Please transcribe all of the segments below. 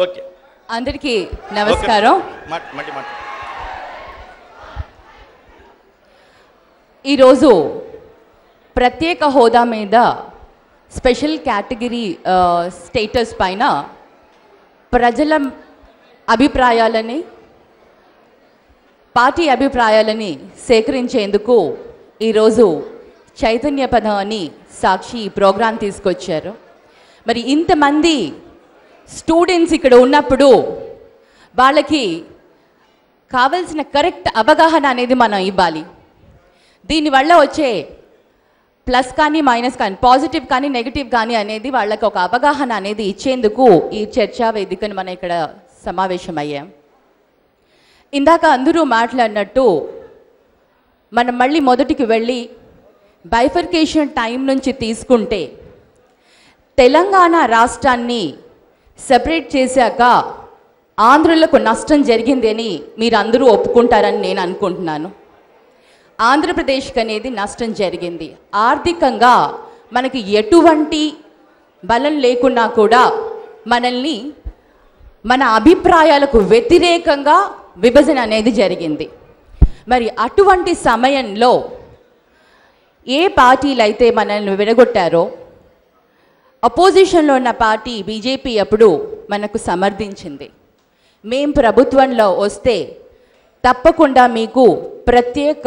Okay అందరికీ నమస్కారం. ఈరోజు ప్రత్యేక హోదా మీద స్పెషల్ కేటగిరీ స్టేటస్ పైన ప్రజల అభిప్రాయాలని పార్టీ అభిప్రాయాలని సేకరించేందుకు ఈరోజు చైతన్య పదం అని సాక్షి ప్రోగ్రాం తీసుకొచ్చారు. మరి ఇంతమంది స్టూడెంట్స్ ఇక్కడ ఉన్నప్పుడు వాళ్ళకి కావాల్సిన కరెక్ట్ అవగాహన అనేది మనం ఇవ్వాలి. దీనివల్ల వచ్చే ప్లస్ కానీ మైనస్ కానీ పాజిటివ్ కానీ నెగిటివ్ కానీ అనేది వాళ్ళకి ఒక అవగాహన అనేది ఇచ్చేందుకు ఈ చర్చా వేదికను మనం ఇక్కడ సమావేశమయ్యాం. ఇందాక అందరూ మాట్లాడినట్టు మనం మళ్ళీ మొదటికి వెళ్ళి బైఫర్కేషన్ టైం నుంచి తీసుకుంటే తెలంగాణ రాష్ట్రాన్ని సెపరేట్ చేశాక ఆంధ్రులకు నష్టం జరిగింది అని మీరు అందరూ ఒప్పుకుంటారని నేను అనుకుంటున్నాను. ఆంధ్రప్రదేశ్కి అనేది నష్టం జరిగింది. ఆర్థికంగా మనకి ఎటువంటి బలం లేకున్నా కూడా మనల్ని మన అభిప్రాయాలకు వ్యతిరేకంగా విభజన అనేది జరిగింది. మరి అటువంటి సమయంలో ఏ పార్టీలు అయితే మనల్ని విడగొట్టారో అపోజిషన్లో ఉన్న పార్టీ బీజేపీ అప్పుడు మనకు సమర్థించింది. మేం ప్రభుత్వంలో వస్తే తప్పకుండా మీకు ప్రత్యేక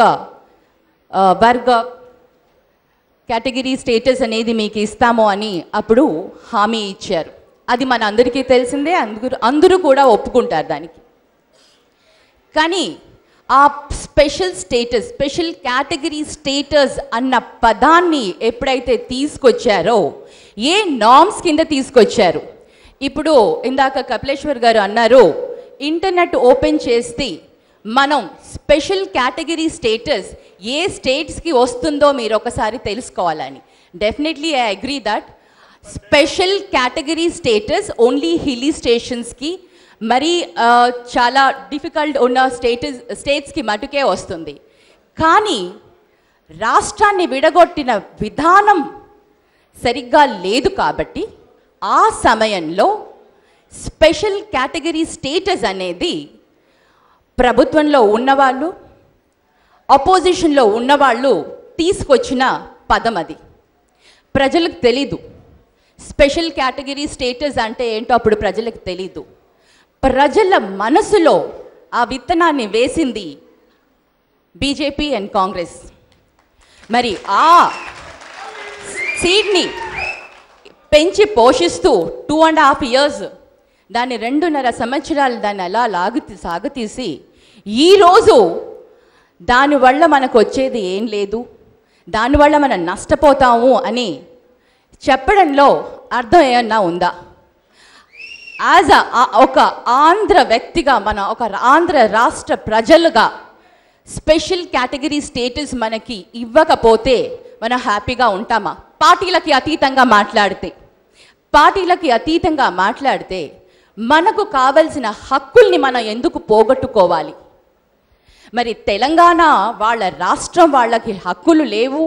వర్గ కేటగిరీ స్టేటస్ అనేది మీకు ఇస్తాము అని అప్పుడు హామీ ఇచ్చారు. అది మన అందరికీ తెలిసిందే, అందరూ కూడా ఒప్పుకుంటారు దానికి. కానీ ఆ special status special category status అన్న పదాన్ని ఎప్పుడైతే తీసుకొచ్చారో ఏ నార్మ్స్ కింద తీసుకొచ్చారు. ఇప్పుడు ఇందాక కపిలేశ్వర్ గారు అన్నారు ఇంటర్నెట్ ఓపెన్ చేస్తే మనం స్పెషల్ కేటగిరీ స్టేటస్ ఏ స్టేట్స్కి వస్తుందో మీరు ఒకసారి తెలుసుకోవాలని. Definitely I agree that special category status only hilly స్టేషన్స్కి మరి చాలా డిఫికల్ట్ ఉన్న స్టేట్స్కి మటుకే వస్తుంది. కానీ రాష్ట్రాన్ని విడగొట్టిన విధానం సరిగ్గా లేదు కాబట్టి ఆ సమయంలో స్పెషల్ కేటగిరీ స్టేటస్ అనేది ప్రభుత్వంలో ఉన్నవాళ్ళు అపోజిషన్లో ఉన్నవాళ్ళు తీసుకొచ్చిన పదం. అది ప్రజలకు తెలీదు. స్పెషల్ కేటగిరీ స్టేటస్ అంటే ఏంటో అప్పుడు ప్రజలకు తెలీదు. ప్రజల మనసులో ఆ విత్తనాన్ని వేసింది బీజేపీ అండ్ కాంగ్రెస్. మరి ఆ సీడ్ని పెంచి పోషిస్తూ 2.5 years దాన్ని 2.5 సంవత్సరాలు దాన్ని అలా సాగతీసి ఈరోజు దానివల్ల మనకు వచ్చేది ఏం లేదు, దానివల్ల మనం నష్టపోతాము అని చెప్పడంలో అర్థం ఏమన్నా ఉందా? యాజ్ ఒక ఆంధ్ర వ్యక్తిగా మన ఒక ఆంధ్ర రాష్ట్ర ప్రజలుగా స్పెషల్ కేటగిరీ స్టేటస్ మనకి ఇవ్వకపోతే మనం హ్యాపీగా ఉంటామా? పార్టీలకి అతీతంగా మాట్లాడితే మనకు కావలసిన హక్కుల్ని మనం ఎందుకు పోగొట్టుకోవాలి? మరి తెలంగాణ వాళ్ళ రాష్ట్రం వాళ్ళకి హక్కులు లేవు,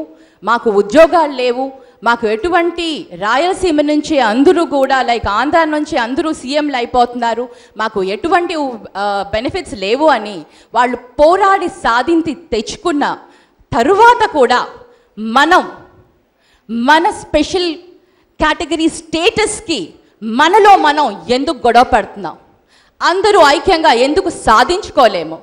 మాకు ఉద్యోగాలు లేవు, మాకు ఎటువంటి రాయలసీమ నుంచి అందరూ కూడా లైక్ ఆంధ్ర నుంచి అందరూ సీఎంలు అయిపోతున్నారు, మాకు ఎటువంటి బెనిఫిట్స్ లేవు అని వాళ్ళు పోరాడి సాధించి తెచ్చుకున్న తరువాత కూడా మనం మన స్పెషల్ కేటగిరీ స్టేటస్కి మనలో మనం ఎందుకు గొడవ పడుతున్నాం? అందరూ ఐక్యంగా ఎందుకు సాధించుకోలేము?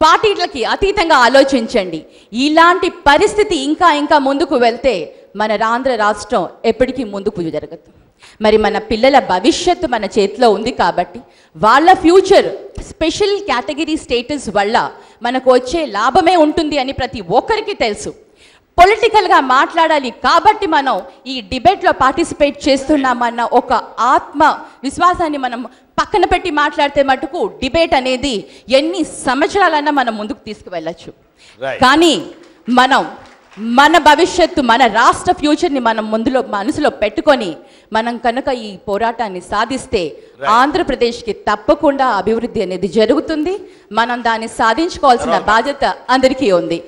పార్టీలకి అతీతంగా ఆలోచించండి. ఇలాంటి పరిస్థితి ఇంకా ముందుకు వెళ్తే మన ఆంధ్ర రాష్ట్రం ఎప్పటికీ ముందుకు జరగదు. మరి మన పిల్లల భవిష్యత్తు మన చేతిలో ఉంది కాబట్టి వాళ్ళ ఫ్యూచర్ స్పెషల్ కేటగిరీ స్టేటస్ వల్ల మనకు వచ్చే లాభమే ఉంటుంది అని ప్రతి ఒక్కరికి తెలుసు. పొలిటికల్గా మాట్లాడాలి కాబట్టి మనం ఈ డిబేట్లో పార్టిసిపేట్ చేస్తున్నామన్న ఒక ఆత్మ విశ్వాసాన్ని మనం పక్కన పెట్టి మాట్లాడితే మటుకు డిబేట్ అనేది ఎన్ని సంవత్సరాలన్నా మనం ముందుకు తీసుకువెళ్ళచ్చు. కానీ మనం మన భవిష్యత్తు మన రాష్ట్ర ఫ్యూచర్ని మనం మనసులో పెట్టుకొని మనం కనుక ఈ పోరాటాన్ని సాధిస్తే ఆంధ్రప్రదేశ్కి తప్పకుండా అభివృద్ధి అనేది జరుగుతుంది. మనం దాన్ని సాధించుకోవాల్సిన బాధ్యత అందరికీ ఉంది.